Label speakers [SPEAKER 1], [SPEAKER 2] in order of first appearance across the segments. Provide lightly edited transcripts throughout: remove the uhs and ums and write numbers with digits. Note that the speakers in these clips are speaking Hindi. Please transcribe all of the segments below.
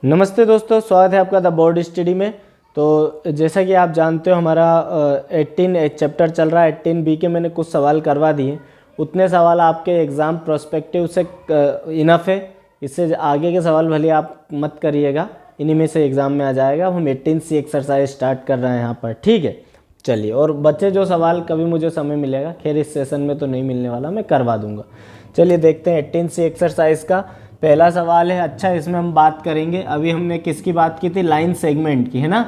[SPEAKER 1] नमस्ते दोस्तों, स्वागत है आपका द बोर्ड स्टडी में। तो जैसा कि आप जानते हो हमारा 18 चैप्टर चल रहा है। 18B के मैंने कुछ सवाल करवा दिए, उतने सवाल आपके एग्ज़ाम प्रोस्पेक्टिव से इनफ है। इससे आगे के सवाल भले आप मत करिएगा, इन्हीं में से एग्ज़ाम में आ जाएगा। हम 18C एक्सरसाइज स्टार्ट कर रहे हैं यहाँ पर, ठीक है। चलिए, और बच्चे जो सवाल कभी मुझे समय मिलेगा, खैर इस सेशन में तो नहीं मिलने वाला, मैं करवा दूंगा। चलिए देखते हैं 18C एक्सरसाइज का पहला सवाल है। अच्छा, इसमें हम बात करेंगे, अभी हमने किसकी बात की थी, लाइन सेगमेंट की, है ना,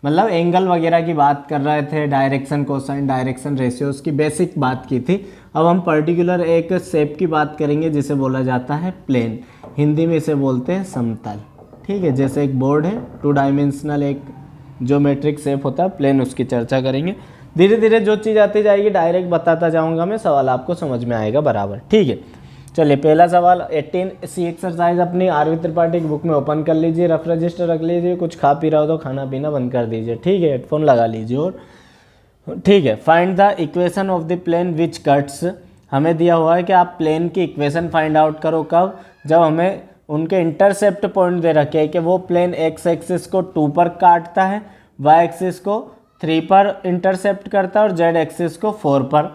[SPEAKER 1] मतलब एंगल वगैरह की बात कर रहे थे, डायरेक्शन कोसाइन डायरेक्शन रेशियोज की बेसिक बात की थी। अब हम पर्टिकुलर एक शेप की बात करेंगे जिसे बोला जाता है प्लेन, हिंदी में इसे बोलते हैं समतल, ठीक है। जैसे एक बोर्ड है, 2 डायमेंशनल एक ज्योमेट्रिक शेप होता है प्लेन, उसकी चर्चा करेंगे। धीरे धीरे जो चीज़ आती जाएगी डायरेक्ट बताता जाऊंगा मैं, सवाल आपको समझ में आएगा बराबर, ठीक है। चलिए पहला सवाल 18C एक्सरसाइज अपनी आरवी त्रिपाठी की बुक में ओपन कर लीजिए, रफ रजिस्टर रख लीजिए, कुछ खा पी रहा हो तो खाना पीना बंद कर दीजिए, ठीक है, हेडफोन लगा लीजिए। और ठीक है, find the equation of the plane which cuts, हमें दिया हुआ है कि आप प्लेन की इक्वेशन फाइंड आउट करो। कब? जब हमें उनके इंटरसेप्ट पॉइंट दे रखे हैं कि वो प्लेन एक्स एक्सिस को 2 पर काटता है, वाई एक्सिस को 3 पर इंटरसेप्ट करता है और जेड एक्सिस को 4 पर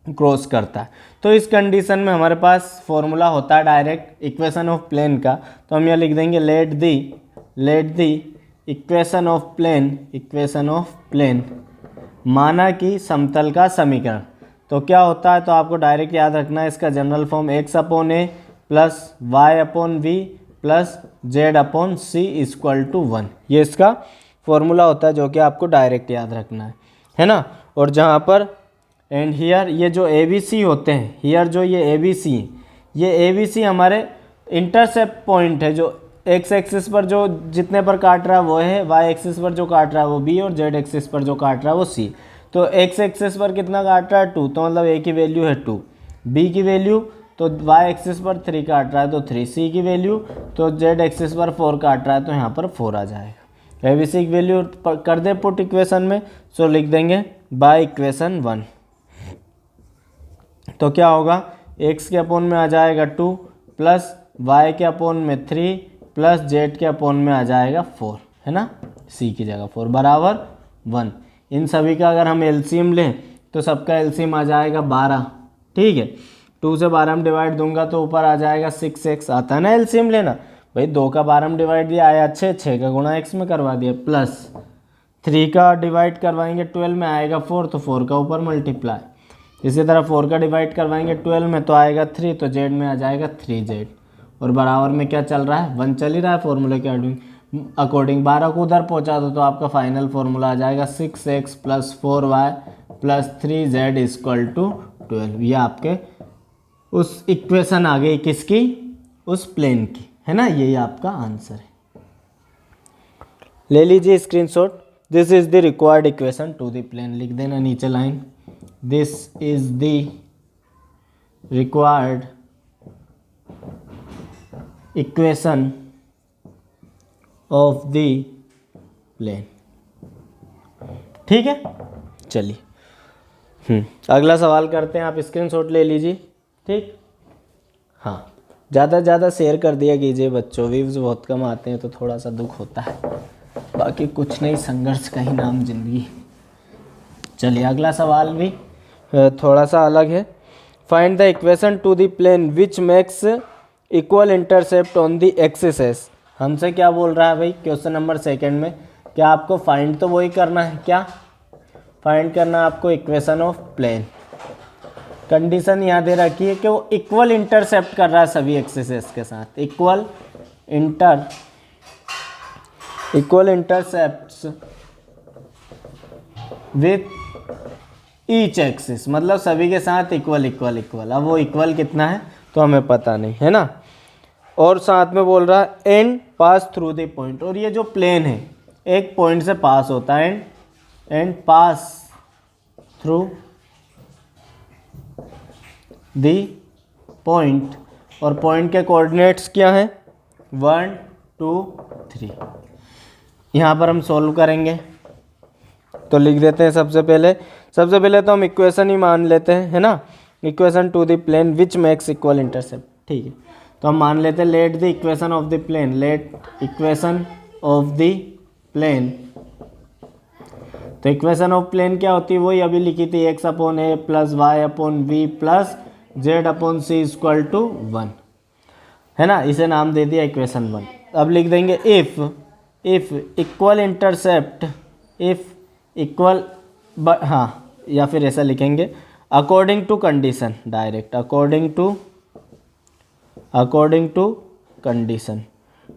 [SPEAKER 1] क्रॉस करता है। तो इस कंडीशन में हमारे पास फॉर्मूला होता है डायरेक्ट इक्वेशन ऑफ प्लेन का। तो हम यहाँ लिख देंगे let the equation of plane माना कि समतल का समीकरण। तो क्या होता है, तो आपको डायरेक्ट याद रखना है इसका general form x upon a plus y upon b plus z upon c equal to 1, ये इसका फॉर्मूला होता है जो कि आपको डायरेक्ट याद रखना है ना। और जहाँ पर एंड हियर ये जो ए बी सी होते हैं, हियर जो ये ए बी सी हमारे इंटरसेप्ट पॉइंट है, जो एक्स एक्सिस पर जो जितने पर काट रहा है वो है, वाई एक्सिस पर जो काट रहा है वो बी, और जेड एक्सिस पर जो काट रहा है वो सी। तो एक्स एक्सिस पर कितना काट रहा है 2, तो मतलब ए की वैल्यू है 2, बी की वैल्यू तो वाई एक्सिस पर 3 काट रहा है तो 3, सी की वैल्यू तो जेड एक्सिस पर 4 काट रहा है तो यहाँ पर 4 आ जाएगा। ए बी सी की वैल्यू कर दे पुट इक्वेशन में, सो लिख देंगे बाय इक्वेशन 1। तो क्या होगा, x के अपोन में आ जाएगा 2 प्लस y के अपोन में 3 प्लस z के अपोन में आ जाएगा 4, है ना, c की जगह 4 बराबर 1। इन सभी का अगर हम एलसीएम लें तो सबका एलसीएम आ जाएगा 12, ठीक है। 2 से 12 में डिवाइड दूंगा तो ऊपर आ जाएगा 6x, आता है ना एलसीएम लेना भाई। 2 का 12 में डिवाइड दिया आया 6 का गुणा x में करवा दिया, प्लस 3 का डिवाइड करवाएंगे 12 में आएगा 4, तो 4 का ऊपर मल्टीप्लाई। इसी तरह 4 का डिवाइड करवाएंगे 12 में तो आएगा 3, तो जेड में आ जाएगा 3z, और बराबर में क्या चल रहा है 1 चल ही रहा है फॉर्मूले के अकॉर्डिंग। 12 को उधर पहुंचा दो तो आपका फाइनल फॉर्मूला आ जाएगा 6x plus 4y plus 3z equal to 12। ये आपके उस इक्वेशन आ गई किसकी, उस प्लेन की, है ना, यही आपका आंसर है। ले लीजिए screenshot. This is the required equation to the plane, लिख देना नीचे line, this is the required equation of the plane, ठीक है। चलिए अगला सवाल करते हैं, आप स्क्रीनशॉट ले लीजिए, ठीक। हाँ, ज़्यादा से ज़्यादा शेयर कर दिया कीजिए बच्चों, व्यूज़ बहुत कम आते हैं तो थोड़ा सा दुख होता है, बाकी कुछ नहीं, संघर्ष का ही नाम जिंदगी। चलिए अगला सवाल भी थोड़ा सा अलग है। Find the equation to the plane which makes equal intercept on the axis. हमसे क्या बोल रहा है भाई क्वेश्चन नंबर 2 में, क्या आपको फाइंड तो वही करना है, क्या फाइंड करना है आपको इक्वेशन ऑफ प्लेन। कंडीशन यहाँ दे रखी है कि वो इक्वल इंटरसेप्ट कर रहा है सभी एक्सिस के साथ, equal intercepts with each axis, मतलब सभी के साथ इक्वल। अब वो इक्वल कितना है तो हमें पता नहीं, है ना। और साथ में बोल रहा है and pass through the point, और ये जो प्लेन है एक पॉइंट से पास होता है, and pass through the point, और पॉइंट के कोऑर्डिनेट्स क्या हैं 1 2 3। यहाँ पर हम सॉल्व करेंगे तो लिख देते हैं सबसे पहले तो हम इक्वेशन ही मान लेते हैं, है ना, equation to the plane which makes equal intercept, ठीक है। तो हम मान लेते हैं let the equation of the plane, let equation of the plane. तो इक्वेशन ऑफ प्लेन क्या होती है, वही अभी लिखी थी, x upon a plus y upon b plus z upon c equal to 1, है ना। इसे नाम दे दिया इक्वेशन 1। अब लिख देंगे if equal intercept, if equal, हाँ, या फिर ऐसा लिखेंगे according to condition, direct according to condition.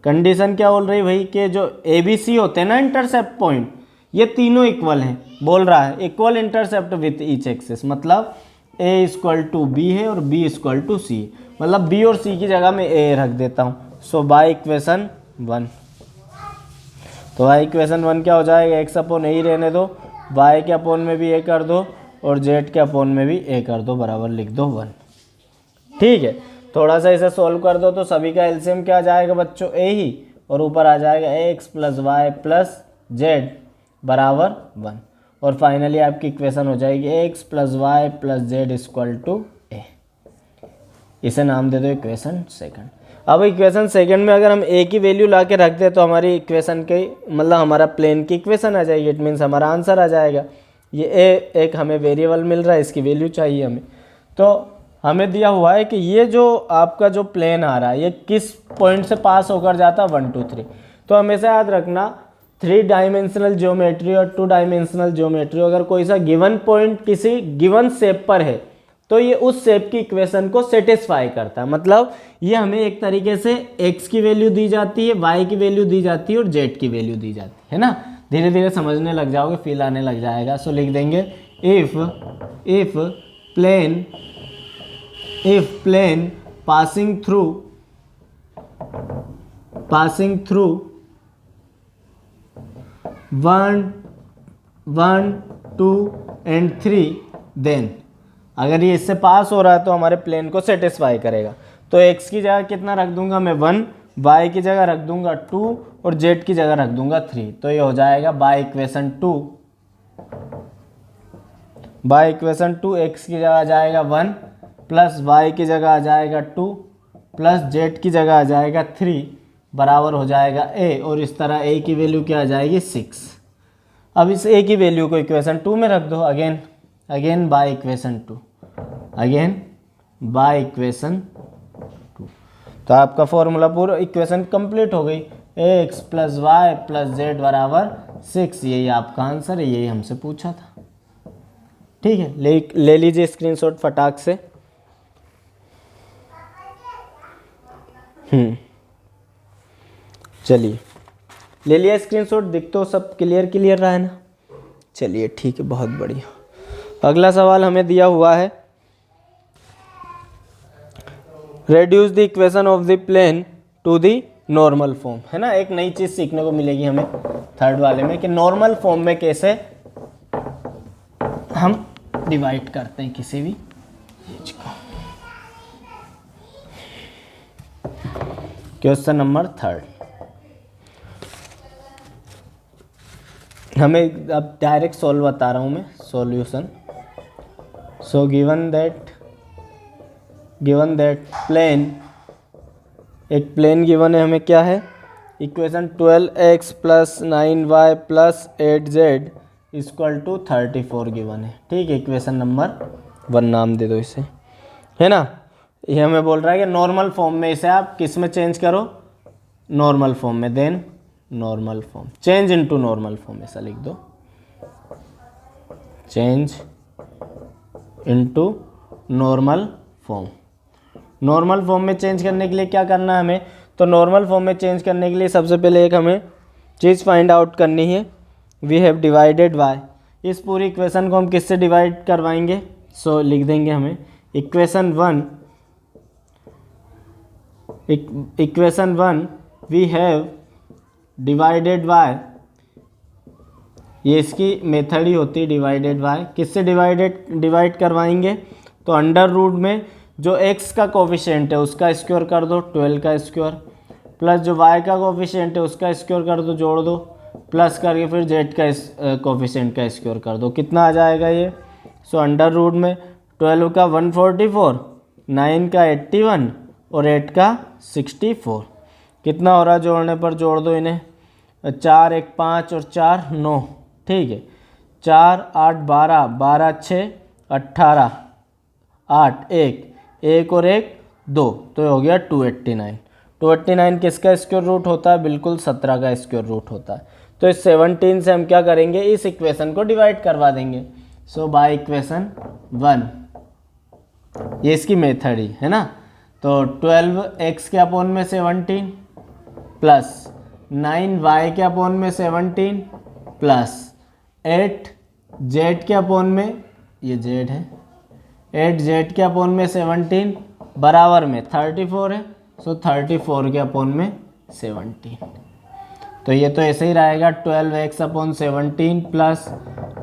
[SPEAKER 1] Condition क्या बोल रही भाई कि जो ए बी सी होते हैं ना इंटरसेप्ट पॉइंट, ये तीनों इक्वल हैं, बोल रहा है equal intercept with each axis, मतलब ए इक्वल टू बी है और बी इक्वल टू सी, मतलब बी और सी की जगह मैं ए रख देता हूँ। सो बाय इक्वेशन 1, तो बाय इक्वेशन 1 क्या हो जाएगा, एक्स अपॉन ए ही रहने दो, वाई के अपॉन में भी ए कर दो और जेड के अपॉन में भी ए कर दो, बराबर लिख दो 1। ठीक है, थोड़ा सा इसे सोल्व कर दो तो सभी का एलसीएम क्या आ जाएगा बच्चों, ए ही, और ऊपर आ जाएगा x plus y plus z बराबर 1, और फाइनली आपकी इक्वेशन हो जाएगी x plus y plus z equal to a. इसे नाम दे दो इक्वेशन सेकंड। अब इक्वेशन सेकंड में अगर हम ए की वैल्यू ला के रख दें तो हमारी इक्वेशन की, मतलब हमारा प्लेन की इक्वेशन आ जाएगी, इट मीन्स हमारा आंसर आ जाएगा। ये ए एक हमें वेरिएबल मिल रहा है, इसकी वैल्यू चाहिए हमें, तो हमें दिया हुआ है कि ये जो आपका जो प्लेन आ रहा है ये किस पॉइंट से पास होकर जाता है 1 2 3। तो हमेशा याद रखना 3 डायमेंशनल ज्योमेट्री और 2 डायमेंशनल ज्योमेट्री, अगर कोई सा गिवन पॉइंट किसी गिवन शेप पर है तो ये उस शेप की इक्वेशन को सेटिस्फाई करता है। मतलब ये हमें एक तरीके से x की वैल्यू दी जाती है, y की वैल्यू दी जाती है और z की वैल्यू दी जाती है ना। धीरे धीरे समझने लग जाओगे, फील आने लग जाएगा। सो लिख देंगे if plane passing through 1 2 and 3, then अगर ये इससे पास हो रहा है तो हमारे प्लेन को सेटिस्फाई करेगा। तो x की जगह कितना रख दूंगा मैं 1, y की जगह रख दूंगा 2 और z की जगह रख दूंगा 3। तो ये हो जाएगा बाय इक्वेशन 2 x की जगह आ जाएगा 1 प्लस y की जगह आ जाएगा 2 प्लस z की जगह आ जाएगा 3 बराबर हो जाएगा a, और इस तरह a की वैल्यू क्या आ जाएगी 6। अब इस a की वैल्यू को इक्वेशन 2 में रख दो, again by equation 2, by equation 2। तो आपका फॉर्मूला पूरा इक्वेशन कंप्लीट हो गई, x plus y plus z बराबर 6। यही आपका आंसर है, यही हमसे पूछा था। ठीक है, ले लीजिए स्क्रीनशॉट फटाक से। चलिए ले लिया स्क्रीनशॉट, दिख तो सब क्लियर रहा है ना। चलिए ठीक है, बहुत बढ़िया। अगला सवाल हमें दिया हुआ है, reduce the equation of the plane to the normal form, है ना। एक नई चीज सीखने को मिलेगी हमें थर्ड वाले में कि नॉर्मल फॉर्म में कैसे हम डिवाइड करते हैं किसी भी चीज को। क्वेश्चन नंबर 3 हमें अब डायरेक्ट सॉल्व बता रहा हूं मैं, solution. So given that plane, एक प्लेन गिवन है हमें, क्या है, equation 12x plus 9y plus 8z equal to 34 given है। ठीक है, इक्वेशन नंबर 1 नाम दे दो इसे, है ना। ये हमें बोल रहा है कि नॉर्मल फॉर्म में इसे आप किस में चेंज करो, नॉर्मल फॉर्म में, then normal form, change into normal form, ऐसा लिख दो, change into normal form. Normal form में चेंज करने के लिए क्या करना है हमें, तो नॉर्मल फॉर्म में चेंज करने के लिए सबसे पहले एक हमें चीज़ फाइंड आउट करनी है, वी हैव डिवाइडेड वाई। इस पूरी इक्वेशन को हम किससे डिवाइड करवाएंगे, सो लिख देंगे हमें equation 1 we have divided by, ये इसकी मेथड ही होती है डिवाइडेड वाई। किससे डिवाइड करवाएंगे, तो अंडर रूट में जो x का कोफिशिएंट है उसका स्क्वायर कर दो, 12 का स्क्वायर, प्लस जो y का कोफिशिएंट है उसका स्क्वायर कर दो, जोड़ दो, प्लस करके फिर z का कोफिशिएंट का स्क्वायर कर दो। कितना आ जाएगा ये, सो अंडर रूट में 12 का 144, 9 का 81 और 8 का 64। कितना हो रहा है जोड़ने पर, जोड़ दो इन्हें, 4 1 5 और 4 9, ठीक है। 4 8 12, 12 6 18, 8 1 और 1 2, तो ये हो गया 289। 289 किसका स्क्वायर रूट होता है, बिल्कुल 17 का स्क्वायर रूट होता है। तो इस 17 से हम क्या करेंगे, इस इक्वेशन को डिवाइड करवा देंगे। सो बाय इक्वेशन 1, ये इसकी मेथड ही है ना। तो 12x के अपॉन में 17 प्लस 9y के अपॉन में 17 प्लस 8z के अपॉन में, ये z है, 8z के अपॉन में 17 बराबर में 34 है। सो 34 के अपॉन में 17, तो ये तो ऐसे ही रहेगा 12x upon 17 plus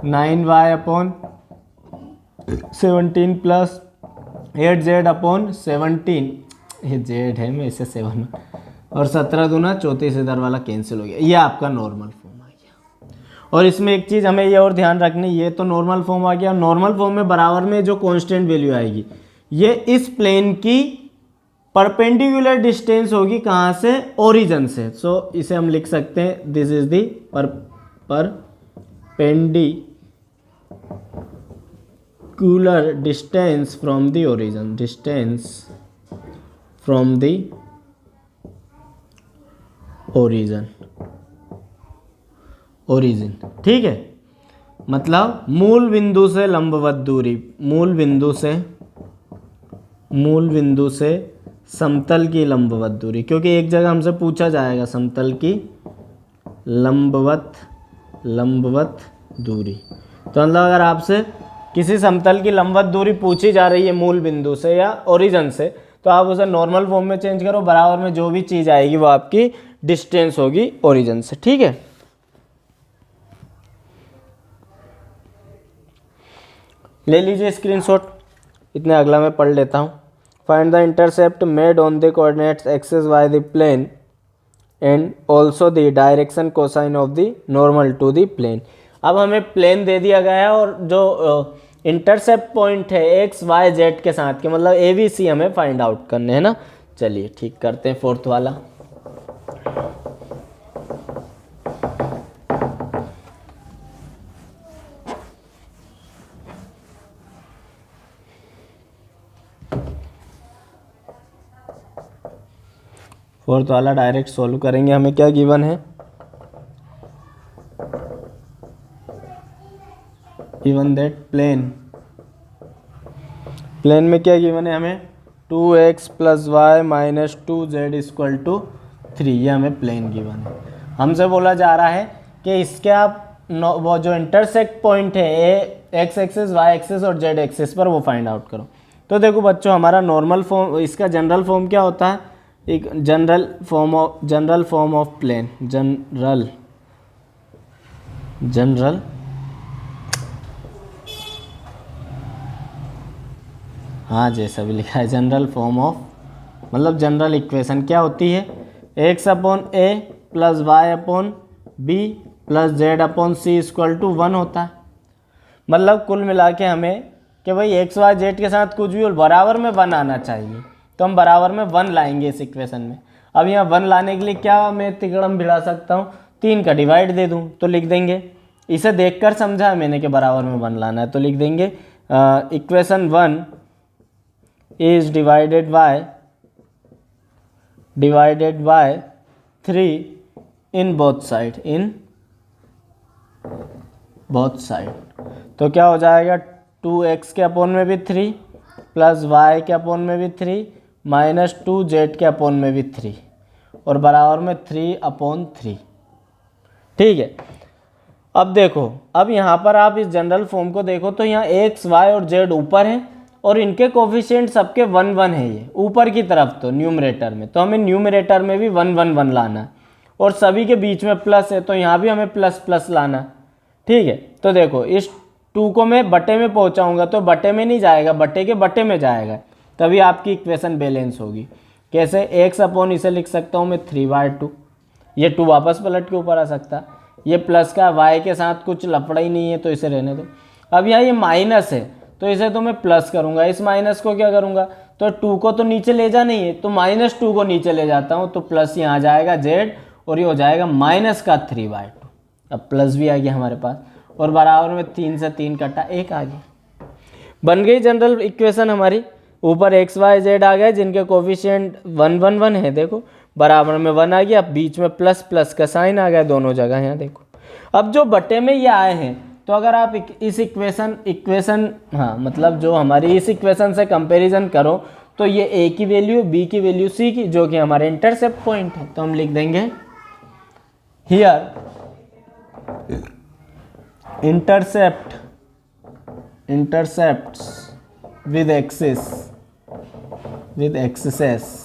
[SPEAKER 1] 9y upon 17 plus 8z upon 17, ये z है, मैं इसे 7 और 17 दूना 34, इधर वाला कैंसिल हो गया। ये आपका नॉर्मल फॉर्म आ गया। और इसमें एक चीज़ हमें ये और ध्यान रखनी, ये तो नॉर्मल फॉर्म आ गया। नॉर्मल फॉर्म में बराबर में जो कांस्टेंट वैल्यू आएगी, ये इस प्लेन की परपेंडिकुलर डिस्टेंस होगी, कहाँ से, ओरिजिन से। सो इसे हम लिख सकते हैं, this is the perpendicular distance from the origin, distance from the origin, ठीक है। मतलब मूल बिंदु से लंबवत दूरी, मूल बिंदु से समतल की लंबवत दूरी, क्योंकि एक जगह हमसे पूछा जाएगा समतल की लंबवत दूरी। तो मतलब अगर आपसे किसी समतल की लंबवत दूरी पूछी जा रही है मूल बिंदु से या ओरिजिन से, तो आप उसे नॉर्मल फॉर्म में चेंज करो, बराबर में जो भी चीज़ आएगी वो आपकी डिस्टेंस होगी ओरिजिन से, ठीक है। ले लीजिए स्क्रीनशॉट, इतने अगला मैं पढ़ लेता हूँ। Find the intercept made on the coordinates axis by the plane and also the direction cosine of the normal to the plane. अब हमें प्लेन दे दिया गया है और जो इंटरसेप्ट पॉइंट है एक्स वाई जेड के साथ के, मतलब ए बी सी हमें फाइंड आउट करने हैं ना। चलिए ठीक करते हैं फोर्थ वाला। फोर्थ वाला डायरेक्ट सॉल्व करेंगे। हमें क्या गिवन है, गिवन दैट प्लेन में क्या गिवन है हमें, 2x + y - 2z = 3, ये हमें प्लेन गिवन है। हमसे बोला जा रहा है कि इसके आप वो जो इंटरसेक्ट पॉइंट है एक्स एक्सिस, वाई एक्सिस और जेड एक्सिस पर, वो फाइंड आउट करो। तो देखो बच्चों, हमारा नॉर्मल फॉर्म, इसका जनरल फॉर्म क्या होता है, एक general form of plane, general हाँ जैसा भी लिखा है, जनरल फॉर्म ऑफ, मतलब जनरल इक्वेशन क्या होती है, x/a + y/b + z/c = 1 होता है। मतलब कुल मिला के हमें कि भाई x y z के साथ कुछ भी हो, बराबर में 1 आना चाहिए, तो हम बराबर में 1 लाएंगे इस इक्वेशन में। अब यहाँ 1 लाने के लिए क्या मैं तिकड़म भिड़ा सकता हूँ, 3 का डिवाइड दे दूँ तो लिख देंगे। इसे देखकर समझा मैंने कि बराबर में 1 लाना है, तो लिख देंगे equation 1 is divided by 3 in both side, तो क्या हो जाएगा, 2x के अपॉन में भी 3 प्लस y के अपॉन में भी 3 माइनस 2z के अपॉन में भी 3 और बराबर में 3/3, ठीक है। अब देखो, अब यहाँ पर आप इस जनरल फॉर्म को देखो तो यहाँ x y और z ऊपर है और इनके कोफिशिएंट सबके 1 1 है, ये ऊपर की तरफ तो न्यूमरेटर में, तो हमें न्यूमरेटर में भी 1 1 1 लाना है और सभी के बीच में प्लस है, तो यहाँ भी हमें प्लस प्लस लाना है, ठीक है। तो देखो इस 2 को मैं बटे में पहुँचाऊँगा तो बटे में नहीं जाएगा, बटे के बटे में जाएगा, तभी आपकी इक्वेशन बैलेंस होगी। कैसे, x/, इसे लिख सकता हूँ मैं 3/2, ये 2 वापस पलट के ऊपर आ सकता है, ये प्लस का y के साथ कुछ लफड़ा ही नहीं है तो इसे रहने दो। अब यहाँ ये माइनस है तो इसे तो मैं प्लस करूँगा, इस माइनस को क्या करूँगा, तो 2 को तो नीचे ले जाना ही है, तो -2 को नीचे ले जाता हूँ, तो प्लस यहाँ जाएगा z और ये हो जाएगा -3/2। अब प्लस भी आ गया हमारे पास और बराबर में 3 से 3 कटा 1 आ गया। बन गई जनरल इक्वेशन हमारी। ऊपर एक्स वाई जेड आ गए जिनके कोफिशिएंट 1 1 1 है, देखो बराबर में 1 आ गया, बीच में प्लस प्लस का साइन आ गया दोनों जगह, यहाँ देखो। अब जो बटे में ये आए हैं, तो अगर आप इस इक्वेशन हाँ मतलब जो हमारी इस इक्वेशन से कंपैरिजन करो तो ये ए की वैल्यू, बी की वैल्यू, सी की, जो कि हमारे इंटरसेप्ट पॉइंट है, तो हम लिख देंगे हियर इंटरसेप्ट्स विद एक्सेस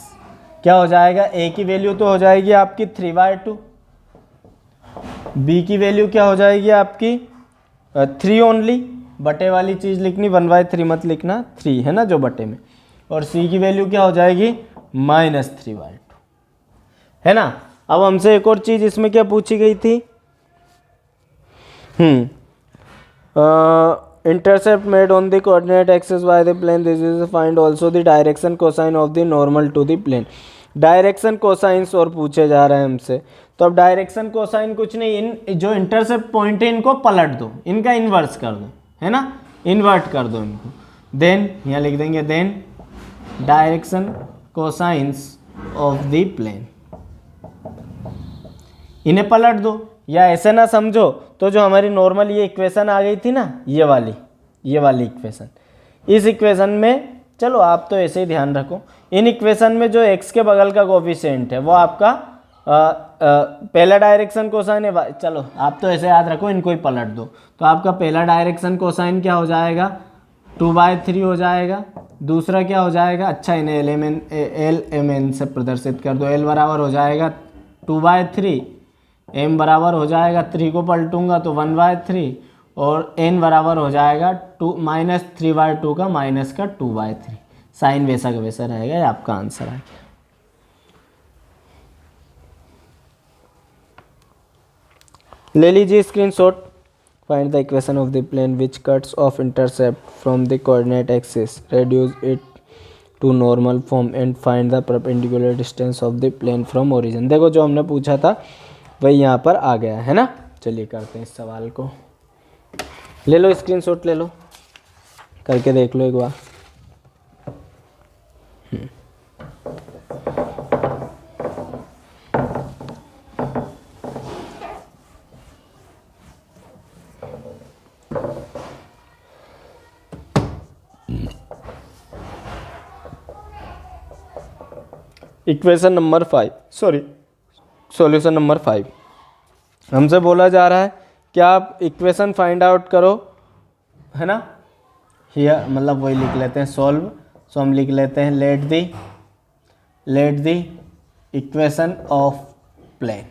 [SPEAKER 1] क्या हो जाएगा, ए की वैल्यू तो हो जाएगी आपकी 3/2, बी की वैल्यू क्या हो जाएगी आपकी 3 ओनली, बटे वाली चीज़ लिखनी 1/3 मत लिखना, 3 है ना जो बटे में, और सी की वैल्यू क्या हो जाएगी -3/2, है ना। अब हमसे एक और चीज़ इसमें क्या पूछी गई थी, intercept made on the coordinate axis by the plane, this is find also the direction cosine of the normal to the plane। Direction cosines और पूछे जा रहे हैं हमसे, तो अब डायरेक्शन कोसाइन कुछ नहीं, इन जो इंटरसेप्ट पॉइंट है इनको पलट दो, इनका इन्वर्स कर दो, है ना, इन्वर्ट कर दो इनको, देन यहाँ लिख देंगे then direction cosines of the plane, इन्हें पलट दो, या ऐसे ना समझो तो जो हमारी नॉर्मल ये इक्वेशन आ गई थी ना, ये वाली इक्वेशन, इस इक्वेशन में, चलो आप तो ऐसे ही ध्यान रखो, इन इक्वेशन में जो x के बगल का कोफिशिएंट है वो आपका पहला डायरेक्शन कोसाइन है, चलो आप तो ऐसे याद रखो, इनको ही पलट दो, तो आपका पहला डायरेक्शन कोसाइन क्या हो जाएगा 2/3 हो जाएगा, दूसरा क्या हो जाएगा, अच्छा इन्हें एल एम एन से प्रदर्शित कर दो, एल बराबर हो जाएगा 2/3, m बराबर हो जाएगा 3 को पलटूंगा तो 1/3, और n बराबर हो जाएगा -3/2 का -2/3, साइन वैसा का वैसा रहेगा, ये आपका आंसर आ गया। ले लीजिए screenshot. Find the equation of the plane which cuts of intercept from the coordinate axis, reduce it to normal form and find the perpendicular distance of the plane from origin. देखो जो हमने पूछा था वही यहाँ पर आ गया है ना। चलिए करते हैं इस सवाल को, ले लो स्क्रीनशॉट, ले लो, करके देख लो एक बार। इक्वेशन नंबर 5, सॉल्यूशन नंबर 5, हमसे बोला जा रहा है कि आप इक्वेशन फाइंड आउट करो, है ना। हियर मतलब वही लिख लेते हैं सॉल्व, सो हम लिख लेते हैं let the equation of plane,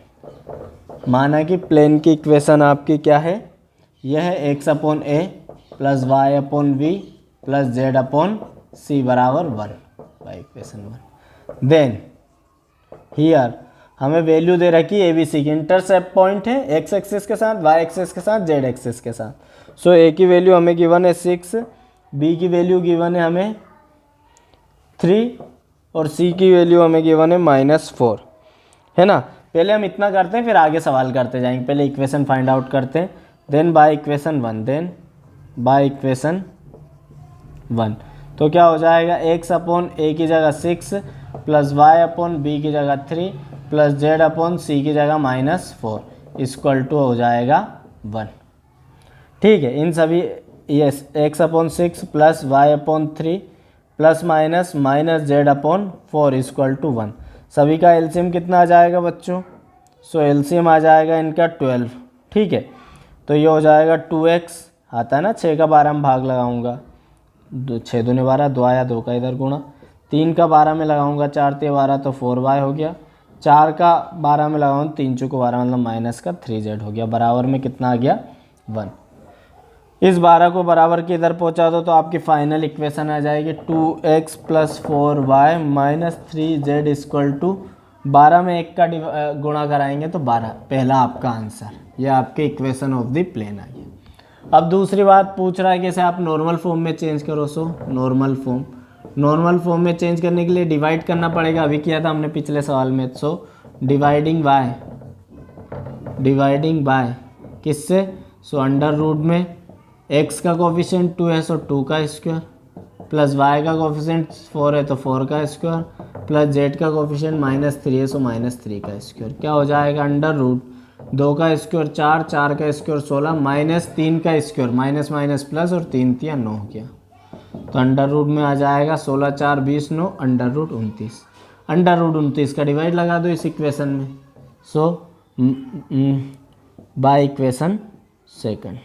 [SPEAKER 1] माना कि प्लेन की इक्वेशन आपकी क्या है, यह है x/a plus y/v plus z/c बराबर 1 बाई इक्वेशन 1। देन हियर हमें वैल्यू दे रखी है ABC की, इंटरसेप्ट पॉइंट है x एक्सिस के साथ, y एक्सिस के साथ, z एक्सिस के साथ। सो A की वैल्यू हमें गिवन है 6, B की वैल्यू गिवन है हमें 3 और C की वैल्यू हमें गिवन है -4, है ना। पहले हम इतना करते हैं फिर आगे सवाल करते जाएंगे, पहले इक्वेशन फाइंड आउट करते हैं, देन बाय इक्वेशन 1, तो क्या हो जाएगा x/a की जगह 6 प्लस y/b की जगह 3 प्लस z/c की जगह -4 इक्वल टू हो जाएगा 1। ठीक है, इन सभी yes x/6 plus y/3 plus minus z/4 equal to 1, सभी का एलसीएम कितना आ जाएगा बच्चों, सो एलसीएम आ जाएगा इनका 12। ठीक है, तो ये हो जाएगा 2x, आता है ना 6 का 12 में भाग लगाऊंगा, 6 दूनी 12, 2 आया 2 का इधर गुणा, 3 का 12 में लगाऊंगा 4 ते 12 तो 4y हो गया, 4 का 12 में लगाऊंगा 3 चौको 12 मतलब -3z हो गया, बराबर में कितना आ गया 1। इस 12 को बराबर के इधर पहुंचा दो तो आपकी फाइनल इक्वेशन आ जाएगी 2x plus 4y minus 3z equal to 12 में 1 का गुणा कराएंगे तो 12, पहला आपका आंसर, ये आपके इक्वेशन ऑफ द प्लेन आ गया। अब दूसरी बात पूछ रहा है कि इसे आप नॉर्मल फॉर्म में चेंज करो, so normal form normal form में चेंज करने के लिए डिवाइड करना पड़ेगा, अभी किया था हमने पिछले सवाल में। सो डिवाइडिंग बाय किससे? सो अंडर रूट में x का कोफिशिएंट 2 है, सो 2 का स्क्वायर, प्लस y का कोफिशिएंट 4 है तो 4 का स्क्वायर, प्लस z का कोफिशिएंट -3 है, सो -3 का स्क्वायर। क्या हो जाएगा? अंडर रूट 2 का स्क्वायर 4, 4 का स्क्वायर 16, -3 का स्क्वायर, माइनस माइनस प्लस, और 3 तिया 9 हो गया। तो अंडर रूट में आ जाएगा 16 4 20 9, अंडर रूट 29। अंडर रूट 29 का डिवाइड लगा दो इस इक्वेशन में। सो बाय इक्वेशन सेकंड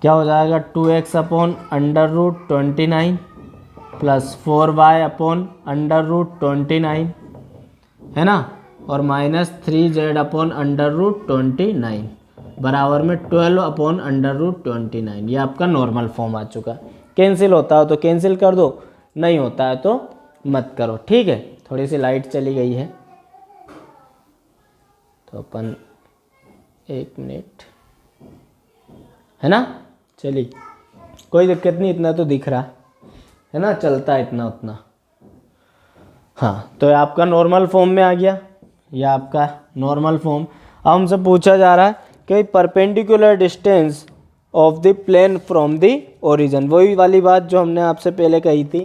[SPEAKER 1] क्या हो जाएगा? 2x upon under root 29 plus 4y upon under root 29 है ना, और -3z अपॉन अंडर रूट 29 बराबर में 12 अपॉन अंडर रूट 29। ये आपका नॉर्मल फॉर्म आ चुका है। कैंसिल होता हो तो कैंसिल कर दो, नहीं होता है तो मत करो, ठीक है। थोड़ी सी लाइट चली गई है तो अपन 1 मिनट, है ना, चलिए कोई दिक्कत नहीं, इतना तो दिख रहा है ना, चलता है इतना उतना। हाँ, तो आपका नॉर्मल फॉर्म में आ गया, ये आपका नॉर्मल फॉर्म। अब हमसे पूछा जा रहा है कि perpendicular distance of the plane from the origin. वही वाली बात जो हमने आपसे पहले कही थी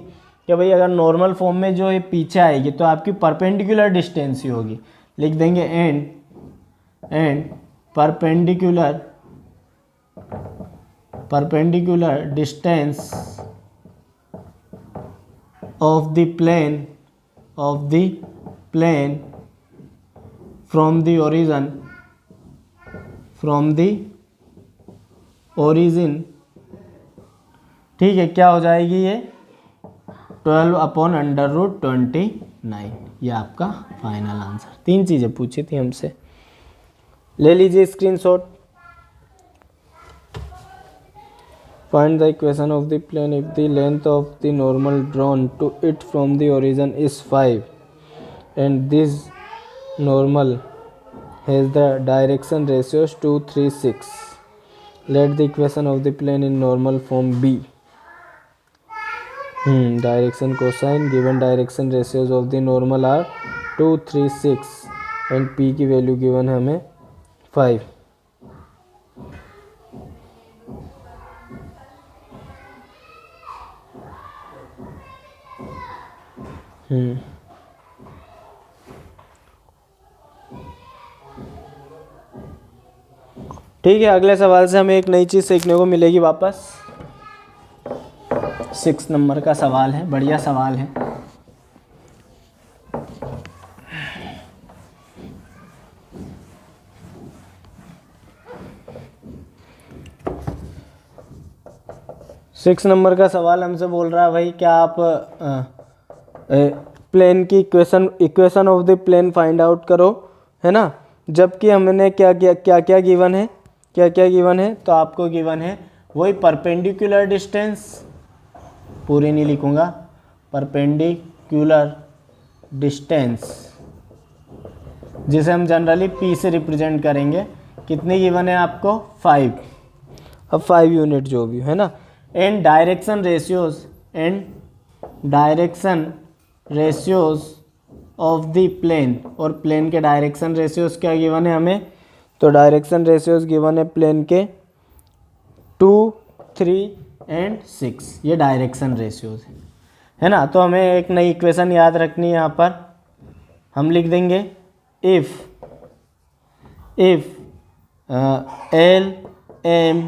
[SPEAKER 1] कि भाई अगर नॉर्मल फॉर्म में जो ये पीछे आएगी तो आपकी परपेंडिकुलर डिस्टेंस ही होगी। लिख देंगे and perpendicular distance of the plane from the origin, ठीक है। क्या हो जाएगी ये? 12 अपॉन अंडर रूट 29। ये आपका फाइनल आंसर। 3 चीज़ें पूछी थी हमसे, ले लीजिए screenshot. Find the equation of the plane if the length of the normal drawn to it from the origin is 5 and this normal has the direction ratios 2 3 6. Let the equation of the plane in normal form be. Direction cosine given direction ratios of the normal are 2 3 6 and p की वैल्यू गिवन है हमें 5। ठीक है, अगले सवाल से हमें एक नई चीज़ सीखने को मिलेगी वापस। 6 नंबर का सवाल है, बढ़िया सवाल है। सिक्स नंबर का सवाल हमसे बोल रहा है भाई क्या आप प्लेन की equation of the plane find out करो, है ना। जबकि हमने क्या गिवन है, क्या गिवन है, तो आपको गिवन है वही परपेंडिकुलर डिस्टेंस, पूरी नहीं लिखूंगा, परपेंडिकुलर डिस्टेंस जिसे हम जनरली p से रिप्रेजेंट करेंगे। कितनी गिवन है आपको? 5। अब 5 यूनिट जो भी है ना। And direction ratios of the plane, और प्लेन के डायरेक्शन रेशियोज क्या गिवन है हमें? तो डायरेक्शन रेशियोज गिवन है प्लेन के 2 3 एंड 6। ये डायरेक्शन रेशियोज है ना। तो हमें एक नई इक्वेशन याद रखनी है। यहाँ पर हम लिख देंगे if L M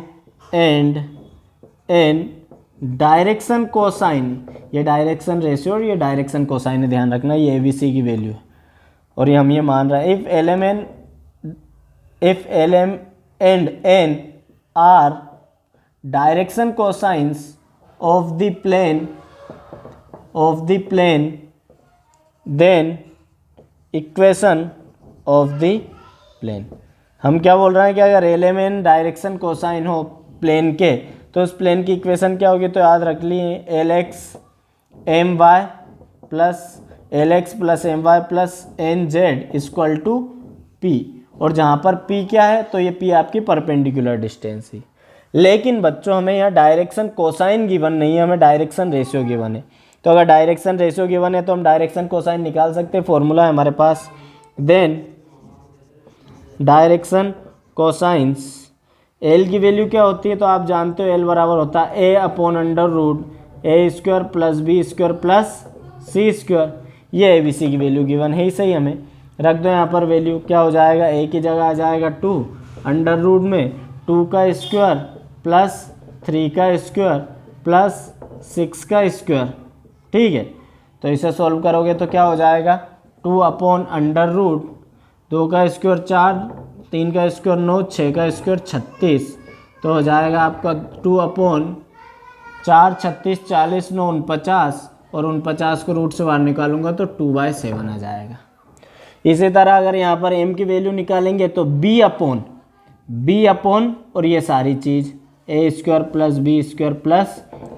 [SPEAKER 1] and N direction cosine, ये डायरेक्शन रेशियो और ये डायरेक्शन कोसाइन है, ध्यान रखना, ये ABC की वैल्यू है और ये हम ये मान रहे हैं। If LM and N are direction cosines of the plane then equation of the plane. हम क्या बोल रहे हैं कि अगर LMN डायरेक्शन कोसाइन हो प्लेन के तो उस प्लेन की इक्वेशन क्या होगी? तो याद रख लिए LX plus my plus NZ equal to P, और जहाँ पर P क्या है तो ये P आपकी परपेंडिकुलर डिस्टेंस ही। लेकिन बच्चों हमें यहाँ डायरेक्शन कोसाइन गिवन नहीं है, हमें डायरेक्शन रेशियो गिवन है। तो अगर डायरेक्शन रेशियो गिवन है तो हम डायरेक्शन कोसाइन निकाल सकते हैं, फॉर्मूला है हमारे पास। देन डायरेक्शन कोसाइंस, एल की वैल्यू क्या होती है तो आप जानते हो, एल बराबर होता है a upon under root a square plus b square plus c square. ये ए बी सी की वैल्यू गिवन है ही सही, हमें रख दो यहाँ पर वैल्यू। क्या हो जाएगा, ए की जगह आ जाएगा 2 अंडर रूट में 2 का स्क्वायर प्लस 3 का स्क्वायर प्लस 6 का स्क्वायर। ठीक है, तो इसे सॉल्व करोगे तो क्या हो जाएगा, 2 अपॉन अंडर रूट 2 का स्क्वायर 4, 3 का स्क्वायर 9, 6 का स्क्वायर 36। तो हो जाएगा आपका 2 अपॉन 4, 36, 40, 9, 49, और 49 को रूट से बाहर निकालूंगा तो 2/7 आ जाएगा। इसी तरह अगर यहाँ पर m की वैल्यू निकालेंगे तो b अपॉन और ये सारी चीज़ a square plus b square plus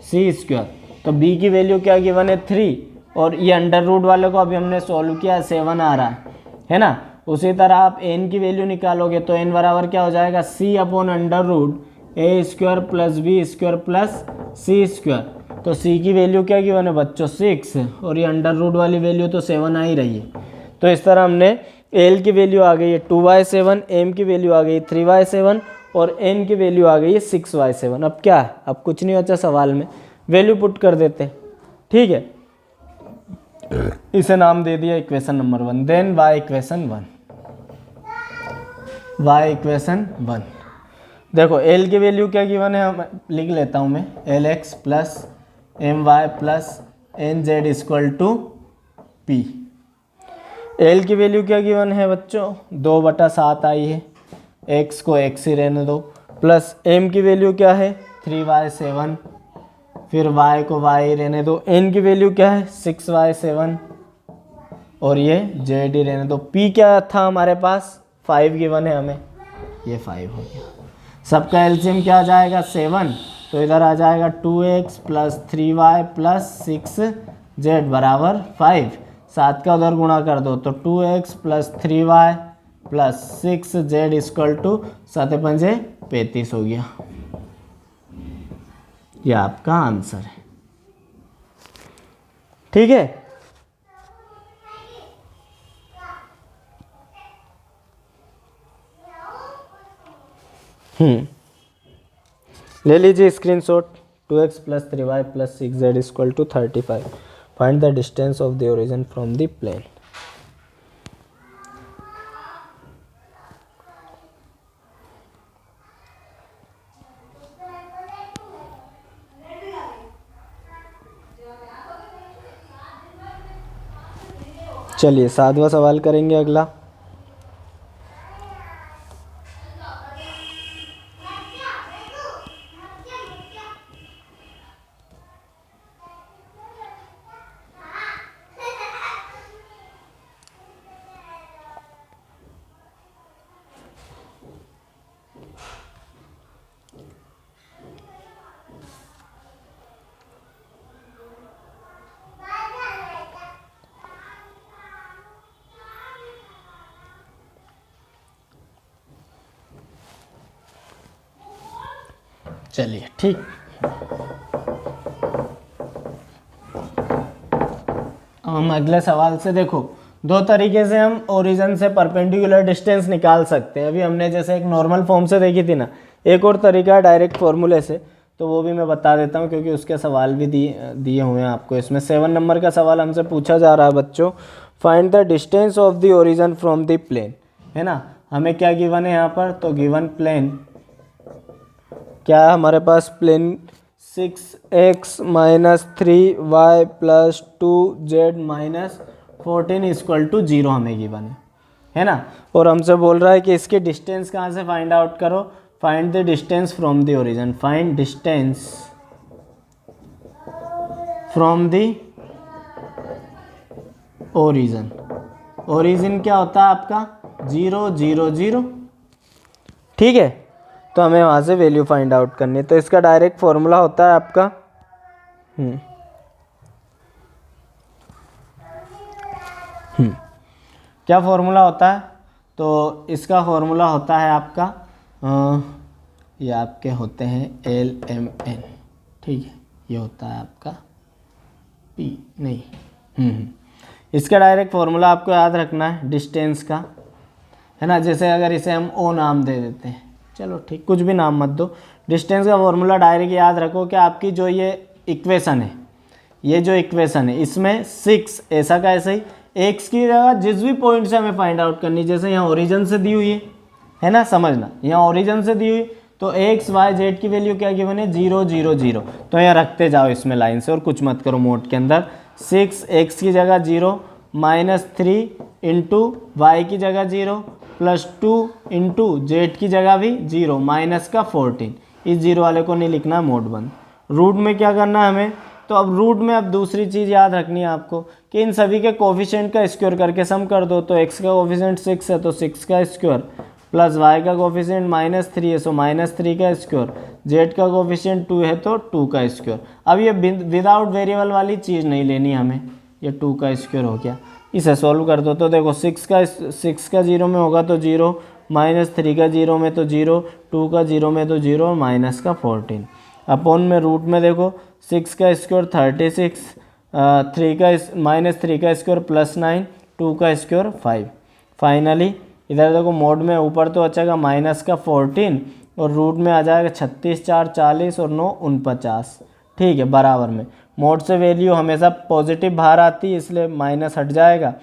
[SPEAKER 1] c square. तो b की वैल्यू क्या गिवन है 3, और ये अंडर रूट वाले को अभी हमने सॉल्व किया 7 आ रहा है ना। उसी तरह आप n की वैल्यू निकालोगे तो n बराबर क्या हो जाएगा, c upon under root a square plus b square plus c square. तो c की वैल्यू क्या गिवन है बच्चों 6, और ये अंडर रूट वाली वैल्यू तो 7 आ ही रही है। तो इस तरह हमने l की वैल्यू आ गई है 2/7, m की वैल्यू आ गई 3/7, और n की वैल्यू आ गई है 6/7। अब क्या है, अब कुछ नहीं बचा सवाल में, वैल्यू पुट कर देते हैं। ठीक है, इसे नाम दे दिया equation number 1। Then y equation 1। देखो l की वैल्यू क्या गिवन है, हम लिख लेता हूँ मैं, lx plus my plus nz equal to p। l की वैल्यू क्या गिवन है बच्चों, 2/7 आई है, x को x ही रहने दो, प्लस m की वैल्यू क्या है 3/7, फिर y को y ही रहने दो, n की वैल्यू क्या है 6/7, और ये z ही रहने दो। p क्या था हमारे पास 5 गिवन है हमें, ये 5 हो गया। सबका एलसीएम क्या आ जाएगा 7, तो इधर आ जाएगा 2x plus 3y plus 6z बराबर 5। 7 का उधर गुणा कर दो तो 2x plus 3y plus 6z equal to 7 पंजे 35 हो गया। ये आपका आंसर है। ठीक है, ले लीजिए screenshot. 2x plus 3y plus 6z equal to 35। Find the distance of the origin from the plane. चलिए 7वां सवाल करेंगे अगला। चलिए ठीक, हम अगले सवाल से देखो, दो तरीके से हम ओरिजिन से परपेंडिकुलर डिस्टेंस निकाल सकते हैं। अभी हमने जैसे एक नॉर्मल फॉर्म से देखी थी ना, एक और तरीका है डायरेक्ट फॉर्मूले से, तो वो भी मैं बता देता हूँ क्योंकि उसके सवाल भी दिए हुए हैं आपको। इसमें 7 नंबर का सवाल हमसे पूछा जा रहा है बच्चों, find the distance of the origin from the plane, है ना। हमें क्या गिवन है यहाँ पर, तो गिवन प्लेन क्या है हमारे पास, plane 6x minus 3y plus 2z minus 14 equal to 0 हमें गिवन है ना। और हमसे बोल रहा है कि इसके डिस्टेंस कहाँ से फाइंड आउट करो, find the distance from the origin. Find distance from the origin. Origin क्या होता है आपका 0 0 0, ठीक है। तो हमें वहाँ से वैल्यू फाइंड आउट करनी है। तो इसका डायरेक्ट फॉर्मूला होता है आपका क्या फॉर्मूला होता है, तो इसका फॉर्मूला होता है आपका ये आपके होते हैं LMN, ठीक है, ये होता है आपका P नहीं। इसका डायरेक्ट फॉर्मूला आपको याद रखना है डिस्टेंस का, है ना। जैसे अगर इसे हम O नाम दे देते हैं, चलो ठीक, कुछ भी नाम मत दो, डिस्टेंस का फॉर्मूला डायरेक्ट याद रखो कि आपकी जो ये इक्वेशन है, ये जो इक्वेशन है इसमें 6 ऐसा का ऐसा ही, एक्स की जगह जिस भी पॉइंट से हमें फाइंड आउट करनी, जैसे यहाँ ओरिजिन से दी हुई है ना, समझना, यहाँ ओरिजिन से दी हुई तो एक्स वाई जेड की वैल्यू क्या गिवन है 0 0 0, तो यहाँ रखते जाओ इसमें लाइन से और कुछ मत करो मोड के अंदर। 6 एक्स की जगह 0 -3 इंटू वाई की जगह 0 +2 इंटू जेड की जगह भी 0 माइनस का 14, इस 0 वाले को नहीं लिखना, मोड बंद। रूट में क्या करना है हमें, तो अब रूट में अब दूसरी चीज़ याद रखनी है आपको कि इन सभी के कोफिशिएंट का स्क्वायर करके सम कर दो, तो x का कोफिशिएंट 6 है तो 6 का स्क्वायर प्लस y का कोफिशिएंट -3 है तो -3 का स्क्वायर, z का कोफिशिएंट 2 है तो 2 का स्क्वायर। अब ये विदाउट वेरिएबल वाली चीज़ नहीं लेनी हमें, ये 2 का स्क्वायर हो गया, इसे सॉल्व कर दो तो देखो 6 का 0 में होगा तो 0, -3 का 0 में तो 0, 2 का 0 में तो 0 और माइनस का 14 अपॉन में रूट में देखो 6 का स्क्वायर 36, 3 का स्क्वायर +9, 2 का स्क्वायर 5। फाइनली इधर देखो मोड में ऊपर तो बचेगा माइनस का 14 और रूट में आ जाएगा 36 4 40 और 9 49, ठीक है, बराबर में। मोड से वैल्यू हमेशा पॉजिटिव बाहर आती है इसलिए माइनस हट जाएगा।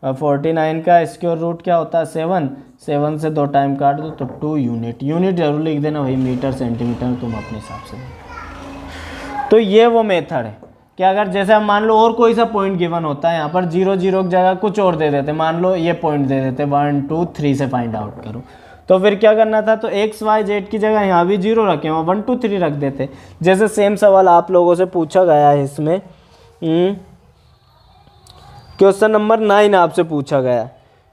[SPEAKER 1] 49 का स्क्वायर रूट क्या होता है 7, 7 से 2 टाइम काट दो तो 2 यूनिट, यूनिट जरूर लिख देना, वही मीटर सेंटीमीटर तुम अपने हिसाब से। तो ये वो मेथड है कि अगर जैसे हम मान लो और कोई सा पॉइंट गिवन होता है, यहाँ पर 0 0 की जगह कुछ और दे देते, मान लो ये पॉइंट दे देते 1 2 3 से फाइंड आउट करो, तो फिर क्या करना था, तो एक्स वाई जेड की जगह यहाँ भी 0 रखे, वहाँ 1 2 3 रख देते। जैसे सेम सवाल आप लोगों से पूछा गया है इसमें, क्वेश्चन नंबर 9 आपसे पूछा गया,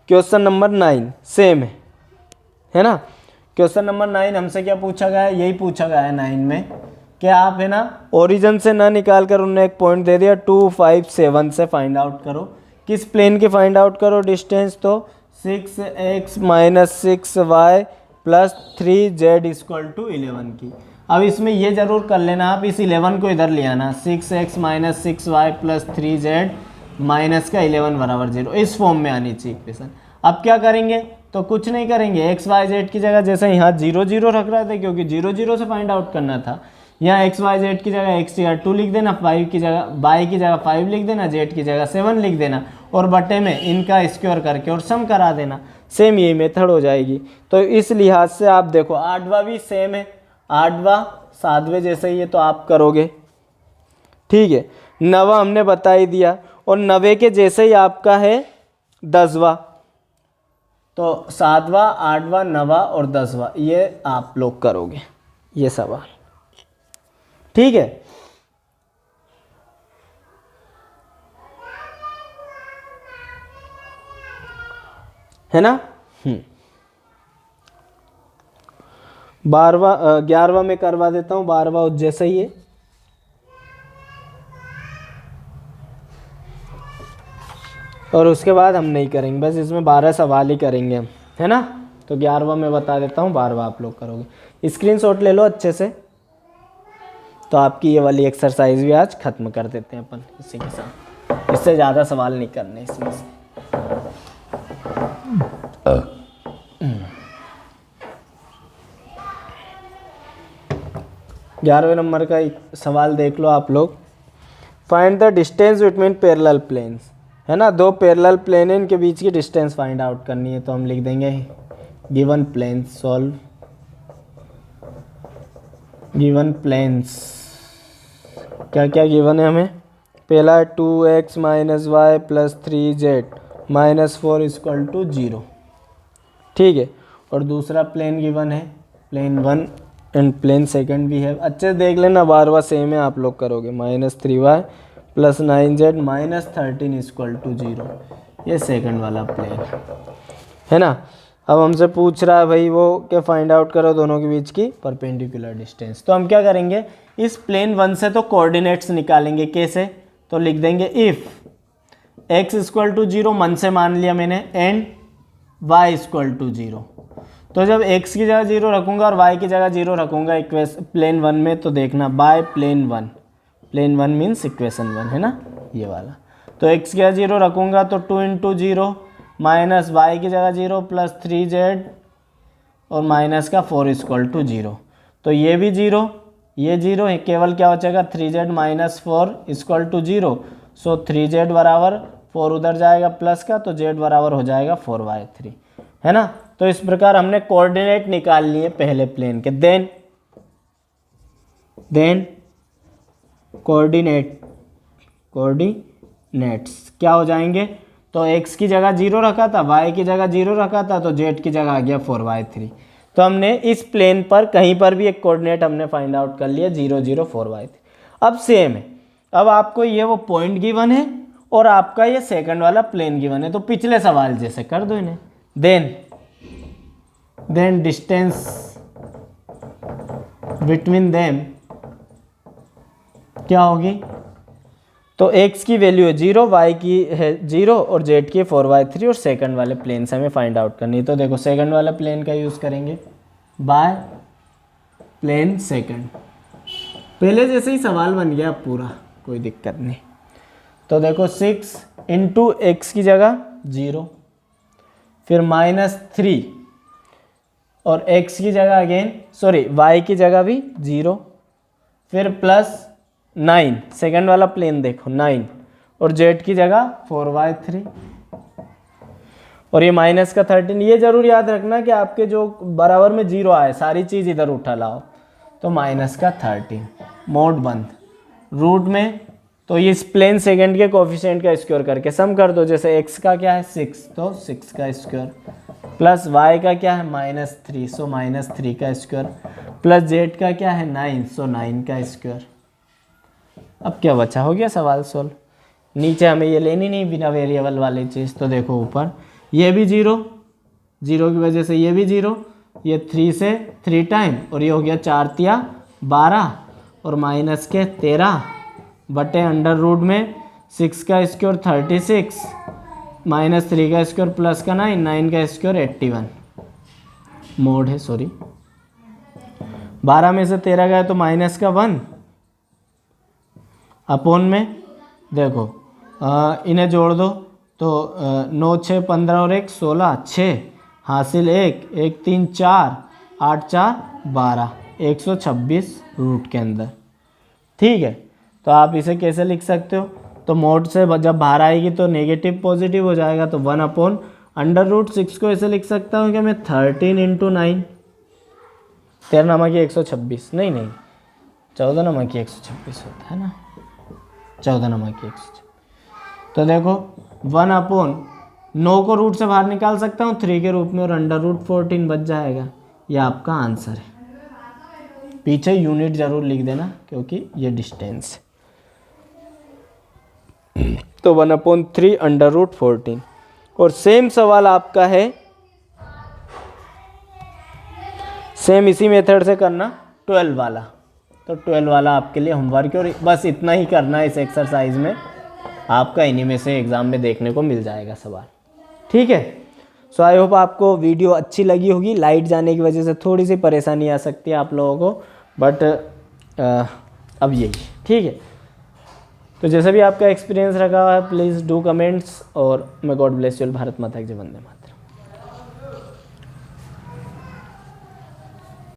[SPEAKER 1] क्वेश्चन नंबर 9 सेम है ना। क्वेश्चन नंबर 9 हमसे क्या पूछा गया है, यही पूछा गया है 9 में कि आप है ना ओरिजिन से ना निकाल कर उन्होंने एक पॉइंट दे दिया 2 5 7 से फाइंड आउट करो, किस प्लेन की फाइंड आउट करो डिस्टेंस, तो 6x - 6y + 3z = 11 की। अब इसमें ये जरूर कर लेना आप, इस 11 को इधर ले आना, 6x - 6y + 3z माइनस का 11 बराबर 0, इस फॉर्म में आनी चाहिए इक्वेशन। अब क्या करेंगे, तो कुछ नहीं करेंगे, एक्स वाई जेड की जगह जैसे यहाँ 0 0 रख रहे थे क्योंकि 0 0 से फाइंड आउट करना था, यहाँ एक्स वाई जेड की जगह x की जगह 2 लिख देना, 5 की जगह y की जगह 5 लिख देना, z की जगह 7 लिख देना और बटे में इनका स्क्वायर करके और सम करा देना। सेम यही मेथड हो जाएगी। तो इस लिहाज से आप देखो 8वां भी सेम है, 8वां 7वें जैसे ही है तो आप करोगे, ठीक है। 9वां हमने बता ही दिया और 9वें के जैसे ही आपका है 10वां, तो 7वां 8वां 9वां और 10वां ये आप लोग करोगे ये सवाल, ठीक है। है ना। 12वां 11वां में करवा देता हूँ, 12वां जैसा ही है। और उसके बाद हम नहीं करेंगे, बस इसमें 12 सवाल ही करेंगे हम, है ना। तो 11वां मैं बता देता हूँ, 12वां आप लोग करोगे। स्क्रीनशॉट ले लो अच्छे से, तो आपकी ये वाली एक्सरसाइज भी आज खत्म कर देते हैं अपन इसी के साथ, इससे ज़्यादा सवाल नहीं करने इसमें से। 11वें नंबर का एक सवाल देख लो आप लोग। Find the distance between parallel planes, है ना, 2 पैरेलल प्लेन है, इनके बीच की डिस्टेंस फाइंड आउट करनी है। तो हम लिख देंगे given planes, solve given planes. क्या क्या गिवन है हमें, पहला 2x - y + 3z -4 = 0, ठीक है। और दूसरा प्लेन गिवन है, प्लेन 1 एंड प्लेन सेकंड भी है, अच्छे से देख लेना, 12वां सेम है आप लोग करोगे, -3y + 9z -13 = 0, ये सेकंड वाला प्लेन है ना। अब हमसे पूछ रहा है भाई वो क्या फाइंड आउट करो दोनों के बीच की परपेंडिकुलर डिस्टेंस। तो हम क्या करेंगे, इस प्लेन 1 से तो कोऑर्डिनेट्स निकालेंगे, कैसे, तो लिख देंगे इफ़ x = 0 मन से मान लिया मैंने एंड y = 0, तो जब x की जगह 0 रखूँगा और y की जगह 0 रखूँगा प्लेन 1 में, तो देखना by plane 1, plane 1 means equation 1 है ना, ये वाला। तो x की जगह 0 रखूँगा तो 2 इंटू 0 माइनस वाई की जगह 0 प्लस 3z और माइनस का 4 इक्वल टू 0। तो ये भी 0, ये 0 है, केवल क्या हो जाएगा 3z minus 4 equal to 0। So 3z बराबर 4 उधर जाएगा प्लस का, तो z बराबर हो जाएगा 4y3 है ना। तो इस प्रकार हमने कोऑर्डिनेट निकाल लिए पहले प्लेन के। देन कोऑर्डिनेट्स क्या हो जाएंगे, तो x की जगह 0 रखा था, y की जगह 0 रखा था, तो z की जगह आ गया 4y3। तो हमने इस प्लेन पर कहीं पर भी एक कोऑर्डिनेट हमने फाइंड आउट कर लिया 0 0 4y3। अब सेम है, अब आपको ये वो पॉइंट गिवन है और आपका ये सेकंड वाला प्लेन गिवन है, तो पिछले सवाल जैसे कर दो इन्हें। देन डिस्टेंस बिटवीन देम क्या होगी, तो x की वैल्यू है 0, y की है 0 और z की 4y3 और सेकंड वाले प्लेन से हमें फाइंड आउट करनी है। तो देखो सेकंड वाला प्लेन का यूज़ करेंगे बाय प्लेन सेकंड। पहले जैसे ही सवाल बन गया पूरा, कोई दिक्कत नहीं। तो देखो 6 इंटू एक्स की जगह 0, फिर -3 और x की जगह अगेन y की जगह भी 0, फिर प्लस 9, सेकंड वाला प्लेन देखो 9 और z की जगह 4y3 और ये माइनस का 13। ये जरूर याद रखना कि आपके जो बराबर में 0 आए सारी चीज़ इधर उठा लाओ, तो माइनस का 13 मोड बंद रूट में। तो इस प्लेन सेकंड के कोफिशिएंट का स्क्वायर करके सम कर दो। जैसे x का क्या है 6, तो 6 का स्क्वायर, प्लस y का क्या है -3, सो -3 का स्क्वायर, प्लस z का क्या है 9, सो 9 का स्क्वायर। अब क्या बचा, हो गया सवाल सोल्व। नीचे हमें ये लेनी नहीं बिना वेरिएबल वाली चीज़। तो देखो ऊपर ये भी 0 की वजह से ये भी 0, ये 3 से 3 टाइम और ये हो गया 4 तिया 12 और माइनस के 13 बटे अंडर रूट में 6 का स्क्वायर 36 -3 का स्क्वायर प्लस का 9, 9 का स्क्वायर 81 मोड है 12 में से 13 गया तो माइनस का 1 अपोन में देखो इन्हें जोड़ दो तो 9 6 15 और 1 16 6 हासिल 1 1 3 4 8 4 12 126 रूट के अंदर। ठीक है, तो आप इसे कैसे लिख सकते हो, तो मोड से जब बाहर आएगी तो नेगेटिव पॉजिटिव हो जाएगा, तो 1 अपॉन अंडर रूट 6 को ऐसे लिख सकता हूँ कि मैं 13 इंटू 9 13 नमा की 126 नहीं 14 नमा की 126 होता है ना, 14 नमा की 126। तो देखो 1 अपॉन 9 को रूट से बाहर निकाल सकता हूँ 3 के रूप में और अंडर रूट 14 बच जाएगा। यह आपका आंसर है। पीछे यूनिट जरूर लिख देना क्योंकि ये डिस्टेंस है। तो 1/3 अंडर रूट 14। और सेम सवाल आपका है, सेम इसी मेथड से करना 12 वाला। तो 12 वाला आपके लिए होमवर्क है और बस इतना ही करना है इस एक्सरसाइज में, आपका इन्हीं में से एग्ज़ाम में देखने को मिल जाएगा सवाल। ठीक है, सो आई होप आपको वीडियो अच्छी लगी होगी। लाइट जाने की वजह से थोड़ी सी परेशानी आ सकती है आप लोगों को, बट अब यही ठीक है। तो जैसा भी आपका एक्सपीरियंस रखा है प्लीज़ डू कमेंट्स और मैं गॉड ब्लेस यू। भारत माता की जय, वंदे मातरम।